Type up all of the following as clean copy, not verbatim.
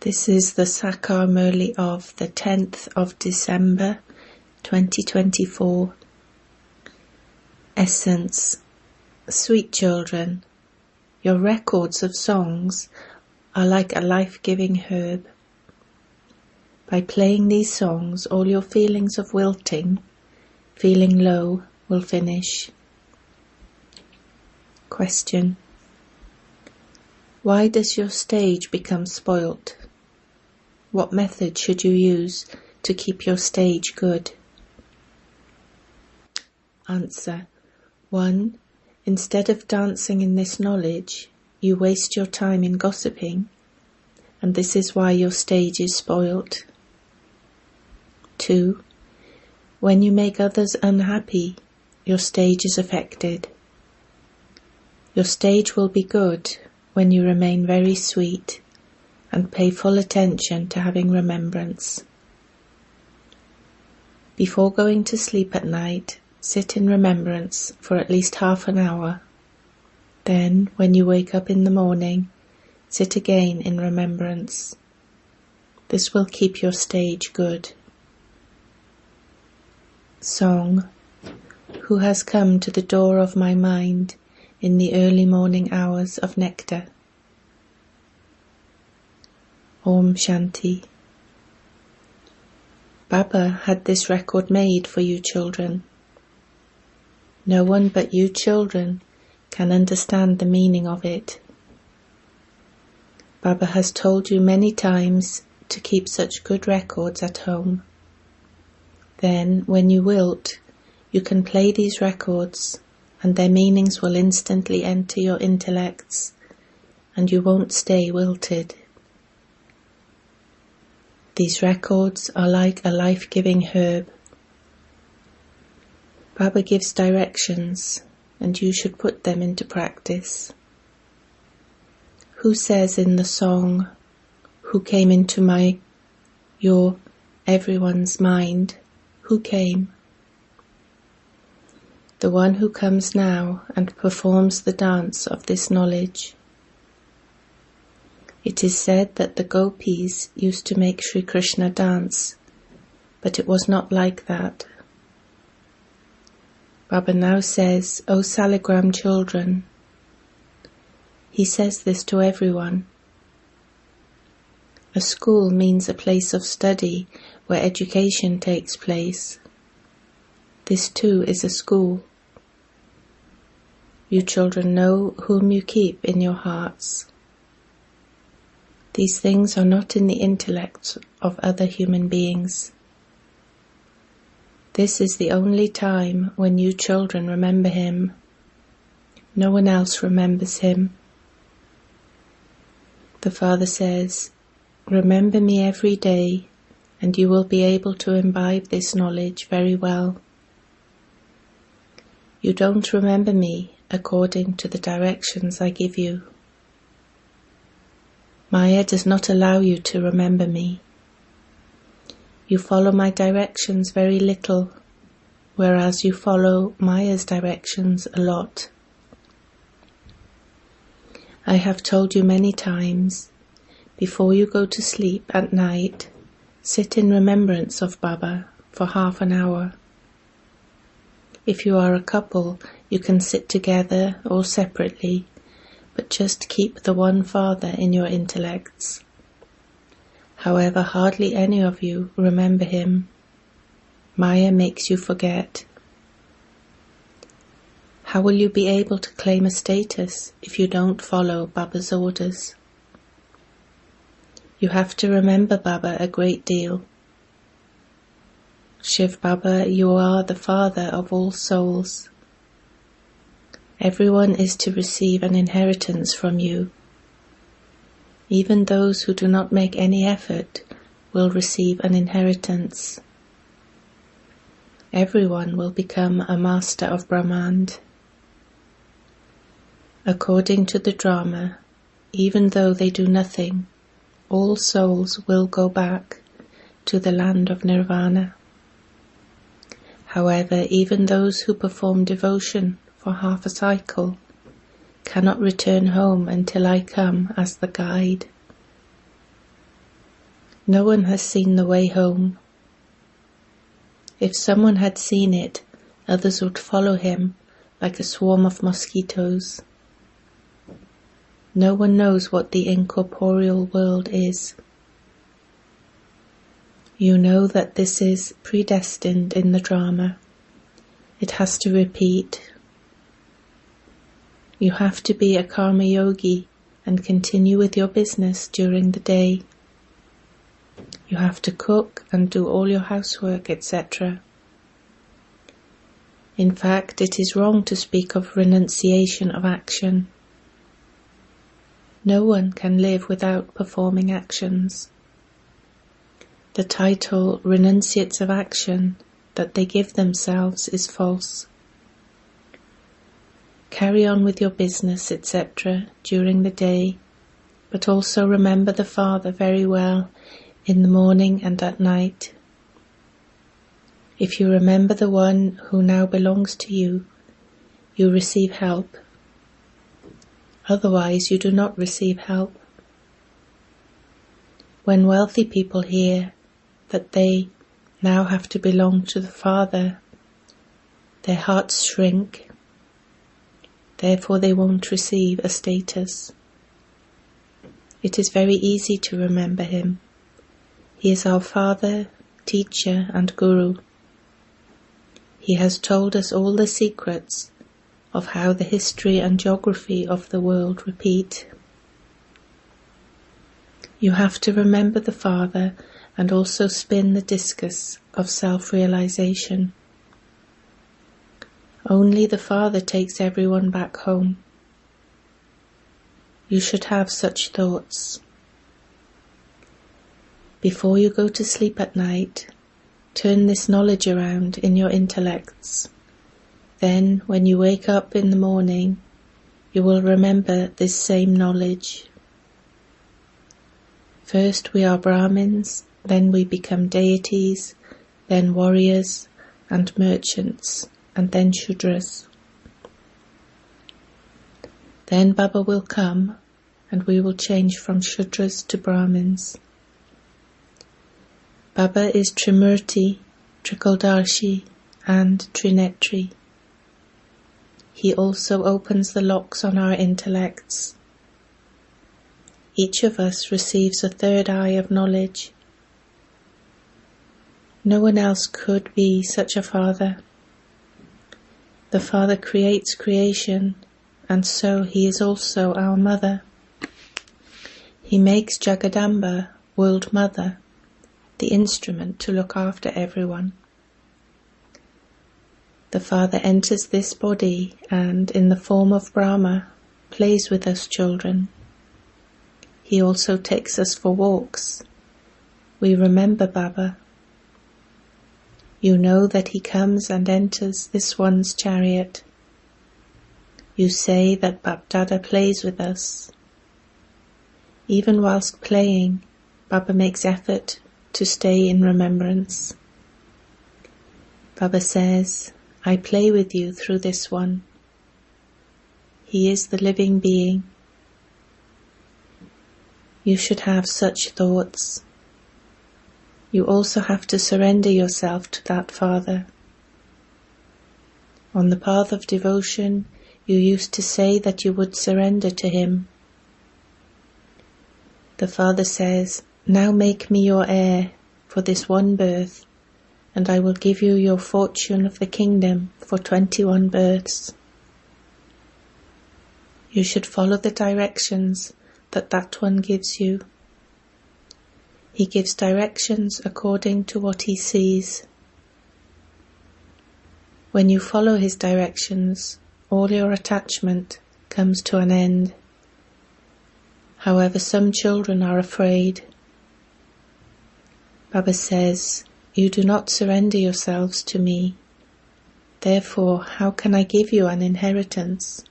This is the Sakar Murli of the 10th of December 2024. Essence. Sweet children, your records of songs are like a life-giving herb. By playing these songs, all your feelings of wilting, feeling low, will finish. Question. Why does your stage become spoilt? What method should you use to keep your stage good? Answer. 1. Instead of dancing in this knowledge, you waste your time in gossiping, and this is why your stage is spoilt. 2. When you make others unhappy, your stage is affected. Your stage will be good when you remain very sweet and pay full attention to having remembrance. Before going to sleep at night, sit in remembrance for at least half an hour. Then, when you wake up in the morning, sit again in remembrance. This will keep your stage good. Song. Who has come to the door of my mind in the early morning hours of nectar? Om Shanti. Baba had this record made for you children. No one but you children can understand the meaning of it. Baba has told you many times to keep such good records at home. Then, when you wilt, you can play these records, and their meanings will instantly enter your intellects, and you won't stay wilted. These records are like a life-giving herb. Baba gives directions, and you should put them into practice. Who says in the song, who came into your, everyone's mind? Who came? The one who comes now and performs the dance of this knowledge. It is said that the gopis used to make Sri Krishna dance, but it was not like that. Baba now says, O Salagram children. He says this to everyone. A school means a place of study where education takes place. This too is a school. You children know whom you keep in your hearts. These things are not in the intellect of other human beings. This is the only time when you children remember him. No one else remembers him. The Father says, remember me every day, and you will be able to imbibe this knowledge very well. You don't remember me according to the directions I give you. Maya does not allow you to remember me. You follow my directions very little, whereas you follow Maya's directions a lot. I have told you many times, before you go to sleep at night, sit in remembrance of Baba for half an hour. If you are a couple, you can sit together or separately, but just keep the one Father in your intellects. However, hardly any of you remember him. Maya makes you forget. How will you be able to claim a status if you don't follow Baba's orders? You have to remember Baba a great deal. Shivbaba, you are the Father of all souls. Everyone is to receive an inheritance from you. Even those who do not make any effort will receive an inheritance. Everyone will become a master of Brahmand. According to the drama, even though they do nothing, all souls will go back to the land of Nirvana. However, even those who perform devotion for half a cycle cannot return home until I come as the guide. No one has seen the way home. If someone had seen it, others would follow him like a swarm of mosquitoes. No one knows what the incorporeal world is. You know that this is predestined in the drama. It has to repeat. You have to be a karma yogi and continue with your business during the day. You have to cook and do all your housework, etc. In fact, it is wrong to speak of renunciation of action. No one can live without performing actions. The title renunciates of action that they give themselves is false. Carry on with your business, etc. during the day, but also remember the Father very well in the morning and at night. If you remember the one who now belongs to you, you receive help. Otherwise, you do not receive help. When wealthy people hear that they now have to belong to the Father, their hearts shrink. Therefore, they won't receive a status. It is very easy to remember him. He is our Father, Teacher, and Guru. He has told us all the secrets of how the history and geography of the world repeat. You have to remember the Father and also spin the discus of self-realization. Only the Father takes everyone back home. You should have such thoughts. Before you go to sleep at night, turn this knowledge around in your intellects. Then, when you wake up in the morning, you will remember this same knowledge. First we are Brahmins, then we become deities, then warriors and merchants, and then Shudras. Then Baba will come, and we will change from Shudras to Brahmins. Baba is Trimurti, Trikaldarshi, and Trinetri. He also opens the locks on our intellects. Each of us receives a third eye of knowledge. No one else could be such a father. The Father creates creation, and so he is also our mother. He makes Jagadamba, World Mother, the instrument to look after everyone. The Father enters this body and, in the form of Brahma, plays with us children. He also takes us for walks. We remember Baba. You know that he comes and enters this one's chariot. You say that BapDada plays with us. Even whilst playing, Baba makes effort to stay in remembrance. Baba says, I play with you through this one. He is the living being. You should have such thoughts. You also have to surrender yourself to that Father. On the path of devotion, you used to say that you would surrender to him. The Father says, now make me your heir for this one birth, and I will give you your fortune of the kingdom for 21 births. You should follow the directions that one gives you. He gives directions according to what he sees. When you follow his directions, all your attachment comes to an end. However, some children are afraid. Baba says, you do not surrender yourselves to me. Therefore, how can I give you an inheritance?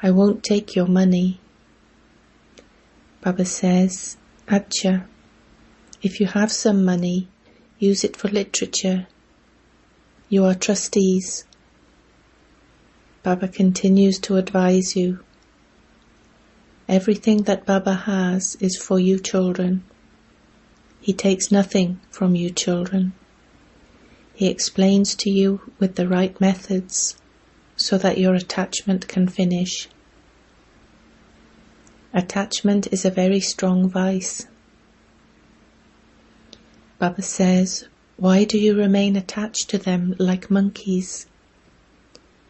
I won't take your money. Baba says, Acha, if you have some money, use it for literature. You are trustees. Baba continues to advise you. Everything that Baba has is for you children. He takes nothing from you children. He explains to you with the right methods so that your attachment can finish. Attachment is a very strong vice. Baba says, why do you remain attached to them like monkeys?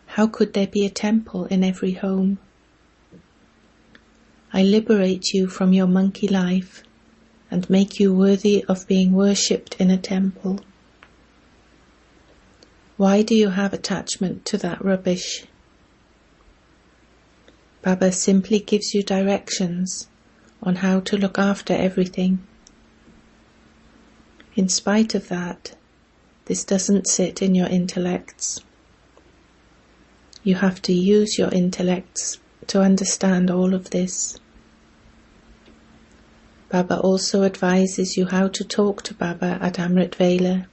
How could there be a temple in every home? I liberate you from your monkey life and make you worthy of being worshipped in a temple. Why do you have attachment to that rubbish? Baba simply gives you directions on how to look after everything. In spite of that, this doesn't sit in your intellects. You have to use your intellects to understand all of this. Baba also advises you how to talk to Baba at Amrit Vela.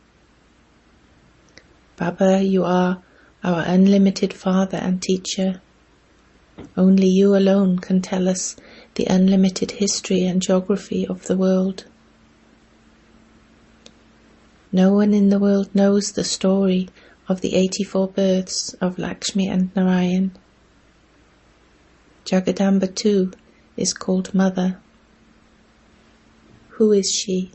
Baba, you are our unlimited Father and Teacher. Only you alone can tell us the unlimited history and geography of the world. No one in the world knows the story of the 84 births of Lakshmi and Narayan. Jagadamba too is called Mother. Who is she?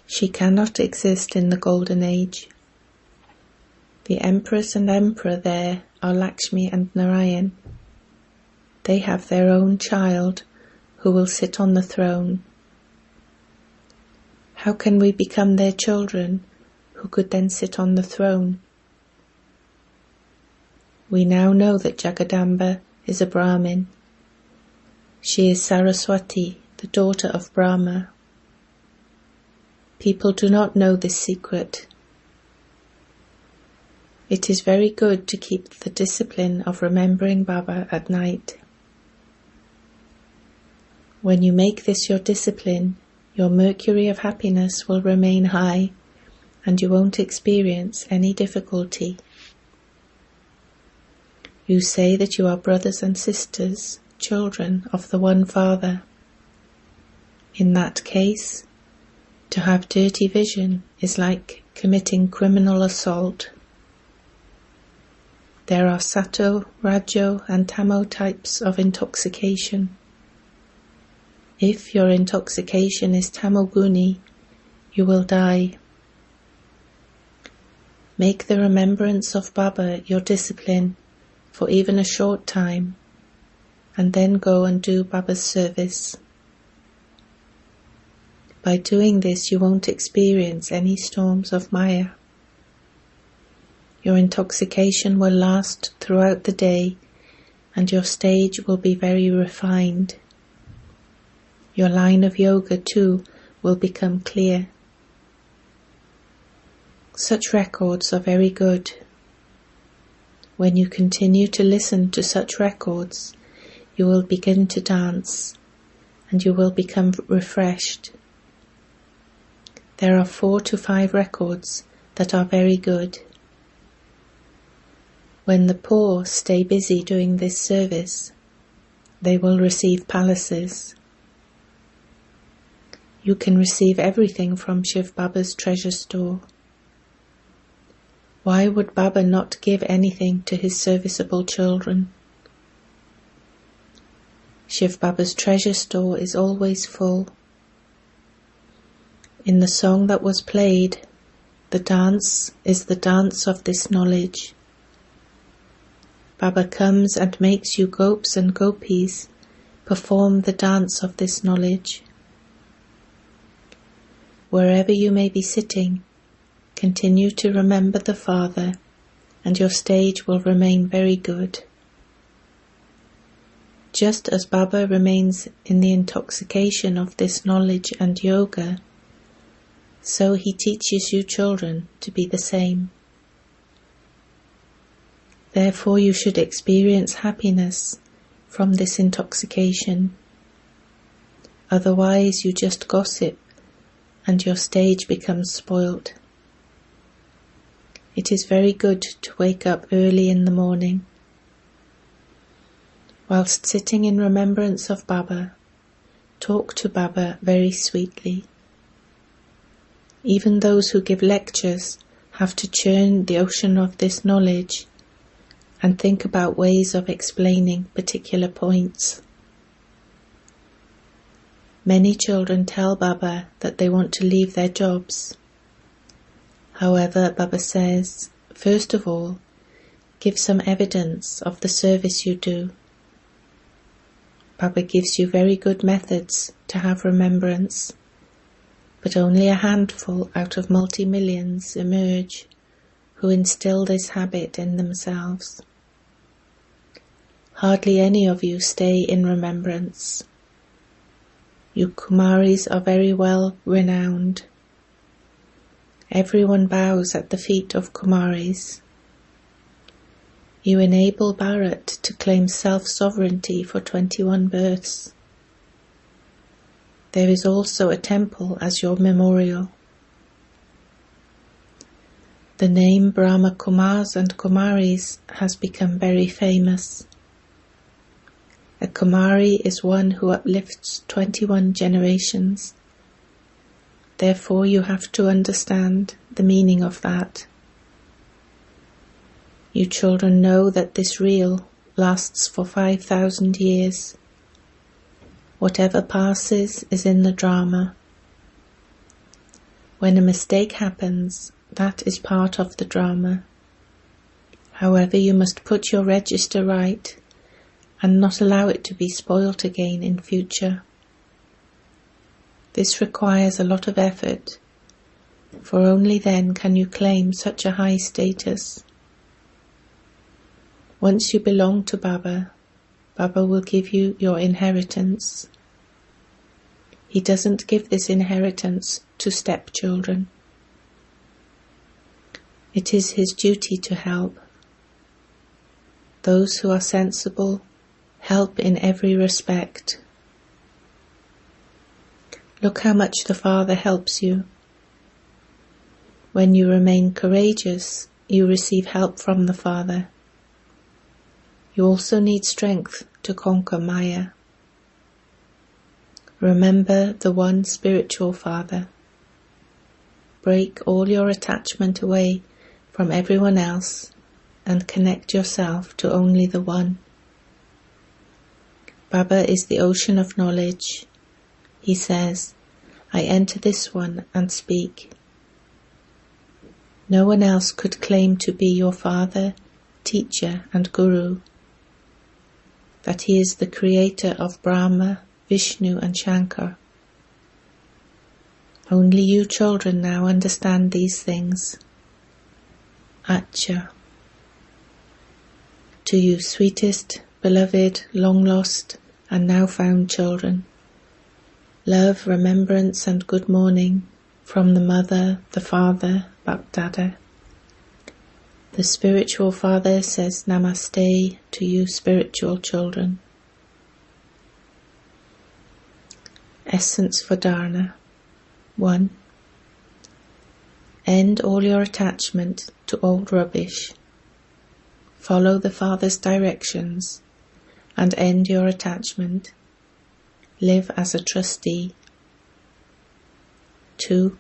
She cannot exist in the Golden Age. The Empress and Emperor there are Lakshmi and Narayan. They have their own child who will sit on the throne. How can we become their children who could then sit on the throne? We now know that Jagadamba is a Brahmin. She is Saraswati, the daughter of Brahma. People do not know this secret. It is very good to keep the discipline of remembering Baba at night. When you make this your discipline, your mercury of happiness will remain high and you won't experience any difficulty. You say that you are brothers and sisters, children of the one Father. In that case, to have dirty vision is like committing criminal assault. There are Sato, Rajo and Tamo types of intoxication. If your intoxication is Tamoguni, you will die. Make the remembrance of Baba your discipline for even a short time, and then go and do Baba's service. By doing this, you won't experience any storms of Maya. Your intoxication will last throughout the day, and your stage will be very refined. Your line of yoga too will become clear. Such records are very good. When you continue to listen to such records, you will begin to dance, and you will become refreshed. There are 4 to 5 records that are very good. When the poor stay busy doing this service, they will receive palaces. You can receive everything from Shivbaba's treasure store. Why would Baba not give anything to his serviceable children? Shivbaba's treasure store is always full. In the song that was played, the dance is the dance of this knowledge. Baba comes and makes you gopis and gopis perform the dance of this knowledge. Wherever you may be sitting, continue to remember the Father, and your stage will remain very good. Just as Baba remains in the intoxication of this knowledge and yoga, so he teaches you children to be the same. Therefore you should experience happiness from this intoxication. Otherwise you just gossip and your stage becomes spoilt. It is very good to wake up early in the morning. Whilst sitting in remembrance of Baba, talk to Baba very sweetly. Even those who give lectures have to churn the ocean of this knowledge and think about ways of explaining particular points. Many children tell Baba that they want to leave their jobs. However, Baba says, first of all, give some evidence of the service you do. Baba gives you very good methods to have remembrance, but only a handful out of multi-millions emerge who instill this habit in themselves. Hardly any of you stay in remembrance. You Kumaris are very well renowned. Everyone bows at the feet of Kumaris. You enable Bharat to claim self-sovereignty for 21 births. There is also a temple as your memorial. The name Brahma Kumaris and Kumaris has become very famous. A Kumari is one who uplifts 21 generations. Therefore you have to understand the meaning of that. You children know that this reel lasts for 5,000 years. Whatever passes is in the drama. When a mistake happens, that is part of the drama. However, you must put your register right and not allow it to be spoilt again in future. This requires a lot of effort, for only then can you claim such a high status. Once you belong to Baba, Baba will give you your inheritance. He doesn't give this inheritance to stepchildren. It is his duty to help. Those who are sensible help in every respect. Look how much the Father helps you. When you remain courageous, you receive help from the Father. You also need strength to conquer Maya. Remember the one spiritual Father. Break all your attachment away from everyone else and connect yourself to only the one. Baba is the ocean of knowledge. He says, I enter this one and speak. No one else could claim to be your father, teacher and guru. That he is the creator of Brahma, Vishnu and Shankar. Only you children now understand these things. Acha. To you sweetest, beloved, long lost and now found children. Love, remembrance and good morning from the Mother, the Father, BapDada. The spiritual Father says Namaste to you spiritual children. Essence for Dharna. 1. End all your attachment to old rubbish. Follow the Father's directions and end your attachment. Live as a trustee. 2.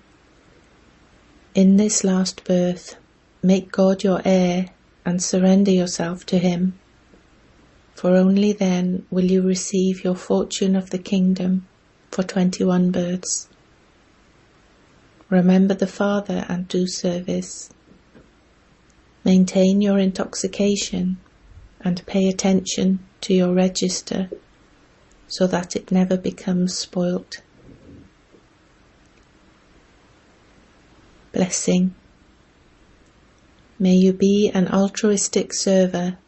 In this last birth, make God your heir and surrender yourself to Him, for only then will you receive your fortune of the kingdom for 21 births. Remember the Father and do service. Maintain your intoxication and pay attention to your register so that it never becomes spoilt. Blessing. May you be an altruistic server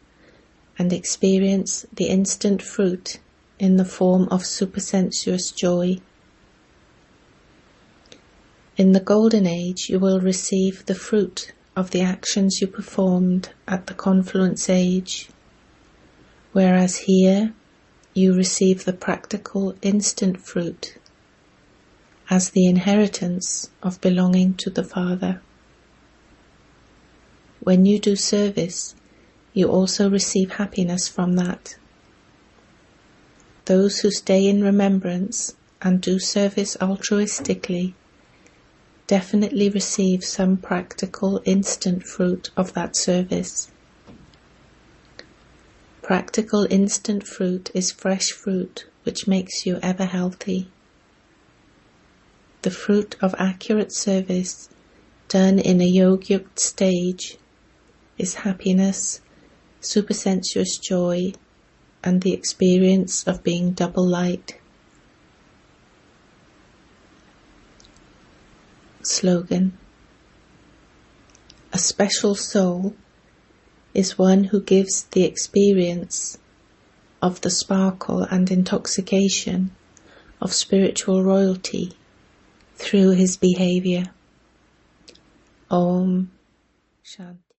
and experience the instant fruit in the form of supersensuous joy. In the Golden Age, you will receive the fruit of the actions you performed at the Confluence Age, whereas here you receive the practical instant fruit as the inheritance of belonging to the Father. When you do service, you also receive happiness from that. Those who stay in remembrance and do service altruistically definitely receive some practical instant fruit of that service. Practical instant fruit is fresh fruit which makes you ever healthy. The fruit of accurate service done in a yogic stage is happiness, supersensuous joy, and the experience of being double light. Slogan: a special soul is one who gives the experience of the sparkle and intoxication of spiritual royalty through his behavior. Om Shanti.